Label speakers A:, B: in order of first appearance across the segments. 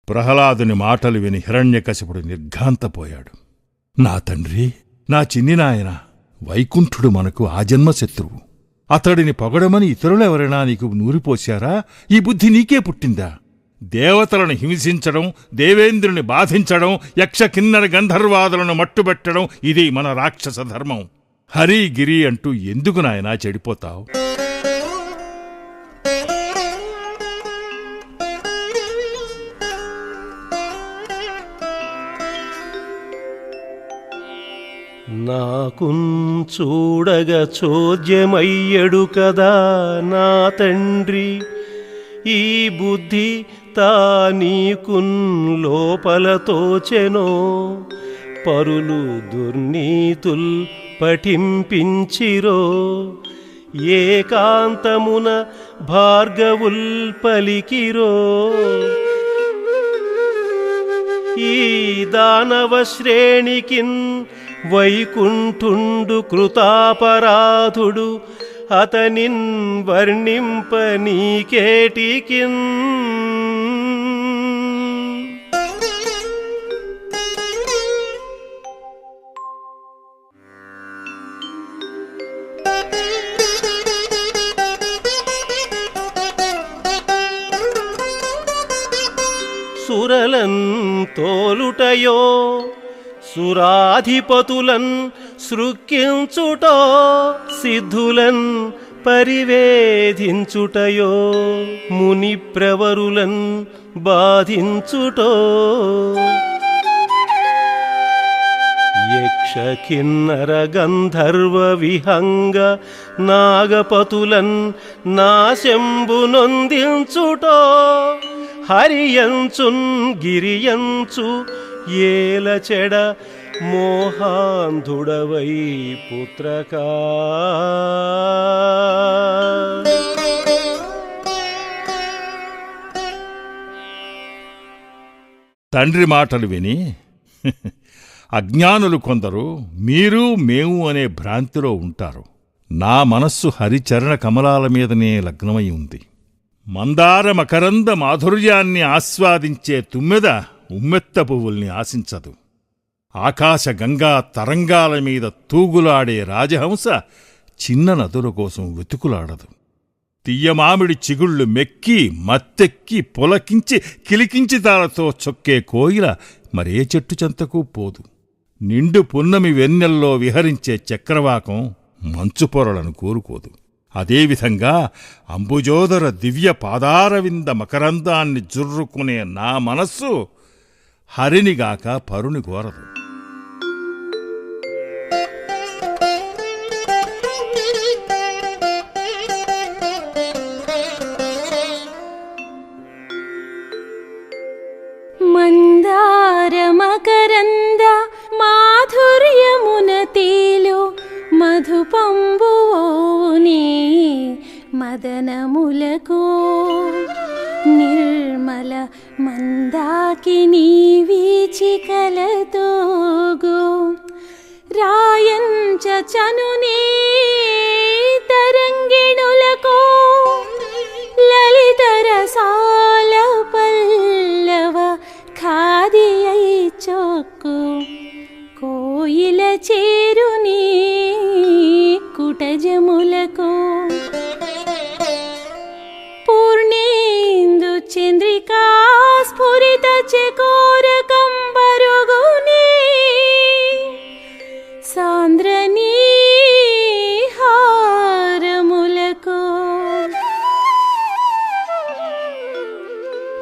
A: ప్రహ్లాదుని మాటలు విని హిరణ్యకశిపుడు నిర్ఘాంతపోయాడు. నా తండ్రి, నా చిన్ని నాయన, వైకుంఠుడు మనకు ఆజన్మ శత్రువు. అతడిని పొగడమని ఇతరులెవరైనా నీకు నూరిపోశారా? ఈ బుద్ధి నీకే పుట్టిందా? దేవతలను హింసించడం, దేవేంద్రుని బాధించడం, యక్ష కిన్నర గంధర్వాదులను మట్టుబెట్టడం ఇది మన రాక్షస ధర్మం. హరి గిరి అంటూ ఎందుకు నాయనా చెడిపోతావు?
B: నాకున్ చూడగ చోద్యమయ్యడు కదా నా తండ్రి, ఈ బుద్ధి తా నీకున్ లోపల తోచెనో? పరులు దుర్నీతుల్ పఠింపించిరో, ఏకాంతమున భార్గవుల్ పలికిరో? ఈ దానవ శ్రేణికిన్ వైకుంఠుండు కృతాపరాధుడు, అతనిన్ వర్ణింప నీకేటికిన్? సురలన్ తోలుటయో, సురాధిపతులన్ సృక్కించుటో, సిద్ధులన్ పరివేధించుటయో, ముని ప్రవరులన్ బాధించుటో? యక్ష కిన్నర గంధర్వ విహంగ నాగపతులన్ నాశంబు నొందించుటో? హరియంచున్ గిరియంచు ఏల చెడ మోహాంధుడవై పుత్రకా?
A: తండ్రి మాటలు విని అజ్ఞానులు కొందరు మీరు మేము అనే భ్రాంతిలో ఉంటారు. నా మనస్సు హరిచరణ కమలాల మీదనే లగ్నమై ఉంది. మందార మకరంద మాధుర్యాన్ని ఆస్వాదించే తుమ్మెద ఉమ్మెత్త పువ్వుల్ని ఆశించదు. ఆకాశ గంగా తరంగాల మీద తూగులాడే రాజహంస చిన్న నదుల కోసం వెతుకులాడదు. తియ్యమామిడి చిగుళ్ళు మెక్కి మత్తెక్కి పొలకించి కిలికించి తాళతో చొక్కే కోయిల మరే చెట్టు చెంతకు పోదు. నిండు పున్నమి వెన్నెల్లో విహరించే చక్రవాకం మంచు పొరలను కోరుకోదు. అదేవిధంగా అంబుజోదర దివ్య పాదారవింద మకరందాన్ని జుర్రుకునే నా మనస్సు హరినిగాక పరుని కోరదు.
C: మందార మకరంద మాధుర్యమున తేలు మధుపంబువోనే మదనములకు, నిర్మల మందాకిని వీచికలతోగో, రాయంచ చనునే తరంగిణులకు, లలిత రసాల పల్లవ ఖాదియై చొక్కు, కోయిల చేరుని కుటజములకు, పూర్ణేందు చంద్రికా స్ఫురిత చకోరకం బరుగునే, సాంద్రనీ హారములకు,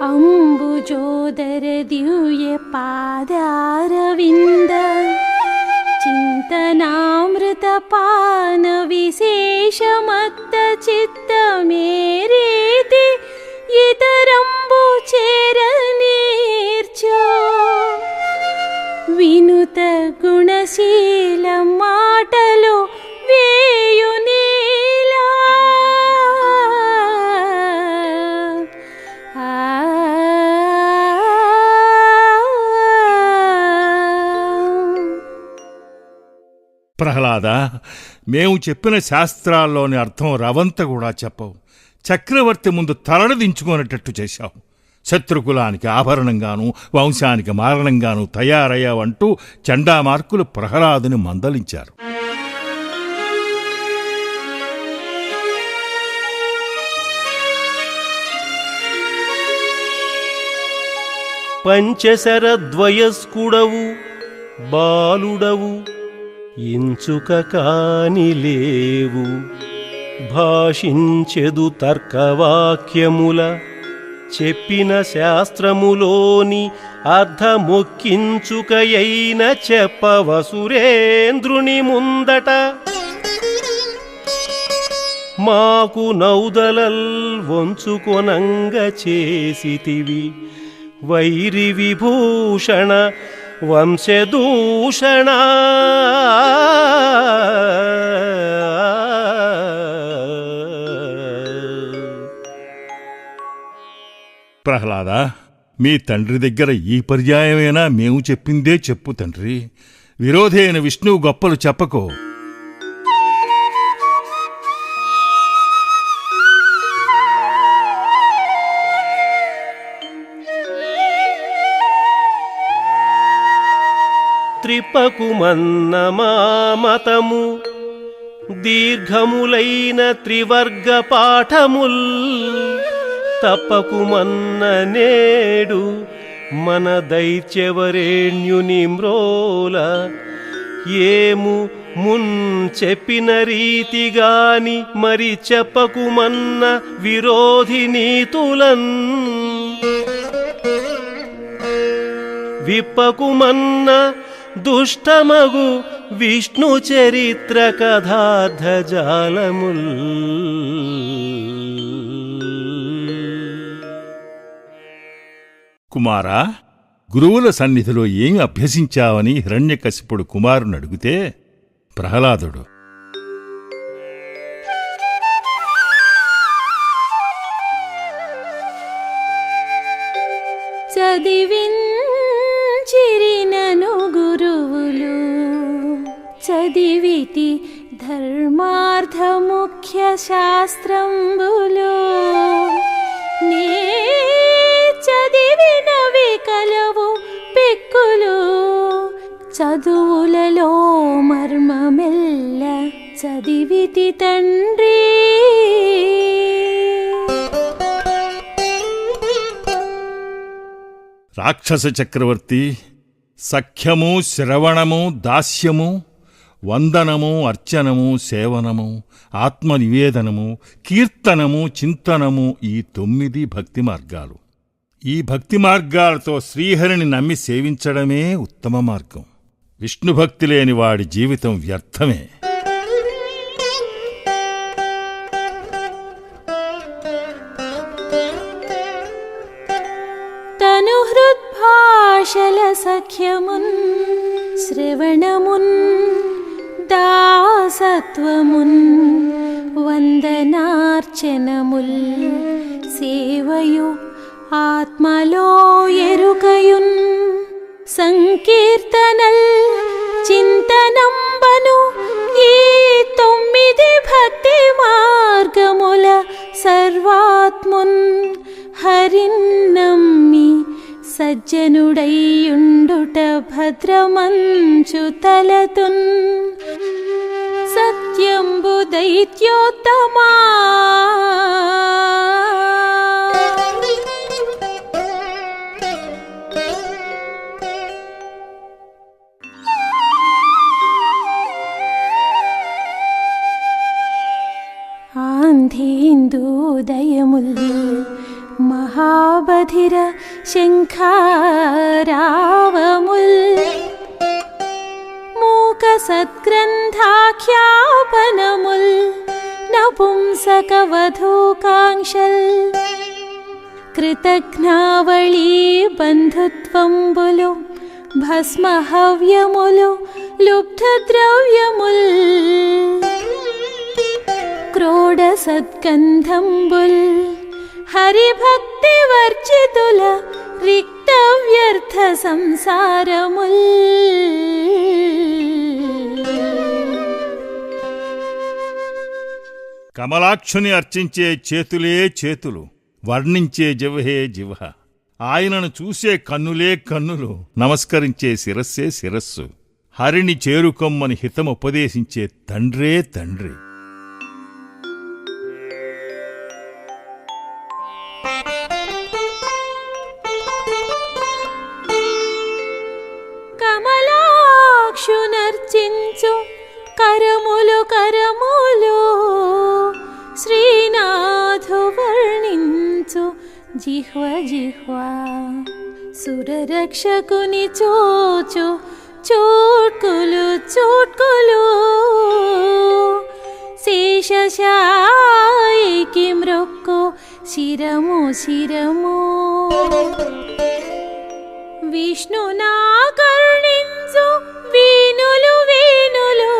C: అంబుజోదర దివ్య పాదారవింద చింతనామృత పాన విశేషమత్త చిత్తమేరీతి ఇతరంబు చేరనేర్చో, వినుత గుణశీల మాటలు వేయునేలా,
A: ప్రహ్లాద, మేము చెప్పిన శాస్త్రాల్లోని అర్థం రవంత కూడా చెప్పవు. చక్రవర్తి ముందు తలలు దించుకునేటట్టు చేశావు. శత్రుకులానికి ఆభరణంగానూ వంశానికి మారణంగానూ తయారయ్యావంటూ చండామార్కులు ప్రహ్లాదుని మందలించారు.
B: పంచశరద్వయస్కుడవు బాలుడవు ఇంచుక కాని లేవు, భాషించెదు తర్కవాక్యముల చెప్పిన శాస్త్రములోని అర్ధమొక్కించుకయైన చెప్పవసురేంద్రుని ముందట. మాకు నౌదలల్ వంచుకొనంగ చేసితివి వైరి విభూషణ వంశదూషణ.
A: ప్రహ్లాద, మీ తండ్రి దగ్గర ఈ పర్యాయమైనా మేము చెప్పిందే చెప్పు తండ్రి. విరోధి అయిన విష్ణువు గొప్పలు చెప్పకో.
B: త్రిపకుమన్న మామతము దీర్ఘములైన త్రివర్గ పాఠముల్ తప్పకుమన్న నేడు మన దైత్యవరేణ్యుని మ్రోల. ఏము మున్ చెప్పిన రీతిగాని మరి చెప్పకుమన్న విరోధి నీతులన్. విప్పకుమన్న దుష్టమగు విష్ణు చరిత్ర కథార్థ జాలముల్.
A: కుమారా, గురువుల సన్నిధిలో ఏం అభ్యసించావని హిరణ్యకశిపుడు కుమారుని అడిగితే ప్రహ్లాదుడు,
C: చదివించిరినను గురువులు చదివితి ధర్మార్థ ముఖ్య శాస్త్రంబులు. నే చదివినవి కలవు పెక్కులు చదువులలో మర్మమెల్ల చదివితి తండ్రి.
A: రాక్షస చక్రవర్తి, సఖ్యము, శ్రవణము, దాస్యము, వందనము, అర్చనము, సేవనము, ఆత్మనివేదనము, కీర్తనము, చింతనము, ఈ 9 భక్తి మార్గాలు. ఈ భక్తి మార్గాలతో శ్రీహరిని నమ్మి సేవించడమే ఉత్తమ మార్గం. విష్ణుభక్తి లేని వాడి జీవితం వ్యర్థమే.
C: తను హృద్భాషల సఖ్యమున్ శ్రవణమున్ దాసత్వమున్ వందనార్చనముల్ సేవయు ఆత్మలో ఎరుకయున్ సంకీర్తనల్ చింతనంబను ఈ 9 భక్తి మార్గముల సర్వాత్మున్ హరిన్నమ్మి సజ్జనుడైయుండుట భద్రమంచు తలతున్. సత్యంబు దైత్యోత్తమా ఆంధేందూదయముల్ మహాబధిర శంఖారావముల్ మూక సద్గ్రంథాఖ్యాపనముల్ నపుంసకవధూకాంక్షల్ కృతజ్ఞావళీ బంధుత్వంబులు భస్మహవ్యములు లుబ్ధద్రవ్యముల్ క్రోడ సద్గంధంబుల్ హరిభక్తి వర్జితుల రిక్త వ్యర్థ సంసారముల్.
A: కమలాక్షుని అర్చించే చేతులే చేతులు, వర్ణించే జివహే జివహ. ఆయనను చూసే కన్నులే కన్నులు, నమస్కరించే శిరస్సే శిరస్సు. హరిని చేరుకొమ్మని హితముపదేశించే తండ్రే తండ్రి.
C: కమలాక్షునర్చించు కరములు కరములు, శ్రీనాథు వర్ణించు జిహ్వ జిహ్వ, సురరక్షకుని చూచు చూట్కులు చూట్కులు, శేషశాయికి మ్రొక్కు శిరము శిరము. విష్ణునా కరుణించు వీనులు వీనులు,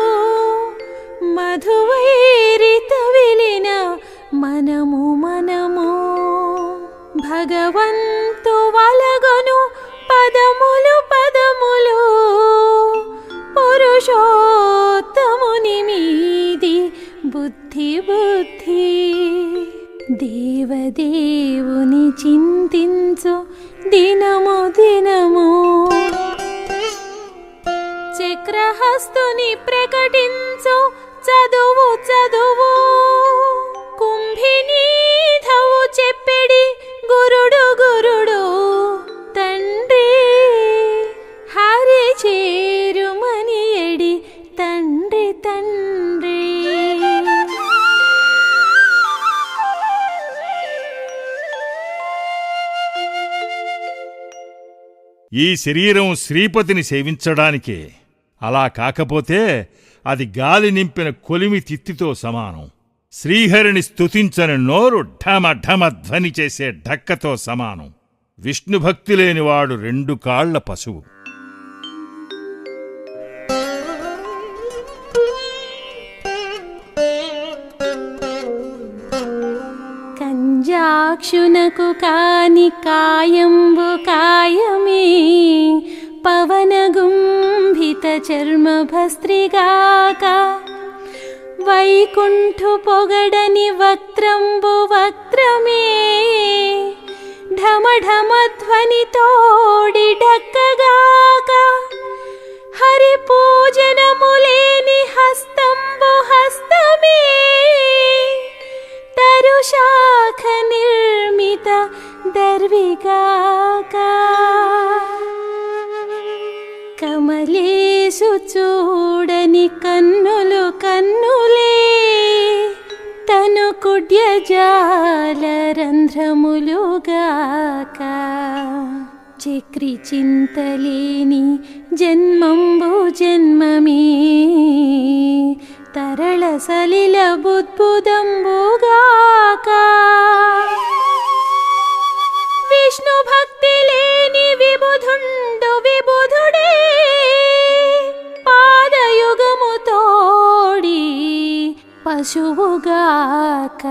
C: మధువైరిత విలిన మనము మనము. భగవంతు వలగొను పదములు పదములు, పురుషోత్తముని మీది బుద్ధి బుద్ధి. దేవదేవుని చింతించు దినము దినము, చక్రహస్తుని ప్రకటించు చదువు చదువు. కుంభినీధవు చెప్పెడి గురుడు గురుడు, తండ్రి హరి చేరుమని ఎడి తండ్రి తండ్రి.
A: ఈ శరీరం శ్రీపతిని సేవించడానికే. అలా కాకపోతే అది గాలి నింపిన కొలిమి తిత్తితో సమానం. శ్రీహరిని స్తుతించని నోరు ఢమ ఢమ ధ్వని చేసే ఢక్కతో సమానం. విష్ణుభక్తి లేనివాడు 2 కాళ్ల పశువు.
C: కంజాక్షునకు కాని కాయంబు కాయమే, పవనగుంభిత చర్మభస్త్రిగాక. వైకుంఠు పొగడని వక్త్రంబు వక్త్రమే, ఢమఢమధ్వని తోడి ఢక్కగాక. హరి పూజనములేని హస్తంబు హస్తమే, తరుశాఖ నిర్మిత దర్విగాక. కమలేసు చూడని కన్నులు కన్నులే, తను కుడ్యజాల రంధ్రములుగాక. చక్రి చింతలేని జన్మంబు జన్మమే, తరళ సలిల బుద్బుదంబుగాక. విష్ణు భక్తి లేని విబుధుండు విబుధుడే, పాదయుగము తోడి పశువుగాక.